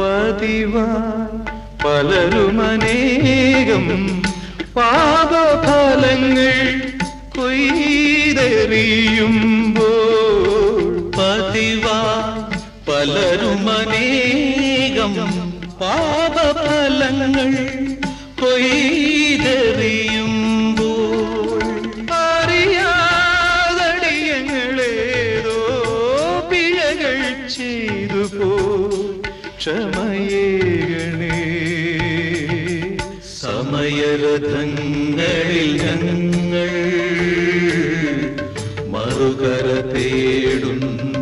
പതിവാ പലരുമനേകം പാപഫലങ്ങൾ കൊയ്തെറിയുമ്പോൾ പതിവാ പലരുമനേകം പാപഫലങ്ങൾ കൊയ്തെറിയുമ്പോൾ അറിയാതടിയങ്ങളേതോ പിഴകൾ ചെയ്തു പോ ക്ഷമയേകണേ സമയരഥങ്ങളിൽ ഞങ്ങൾ മറുകര തേടുന്നു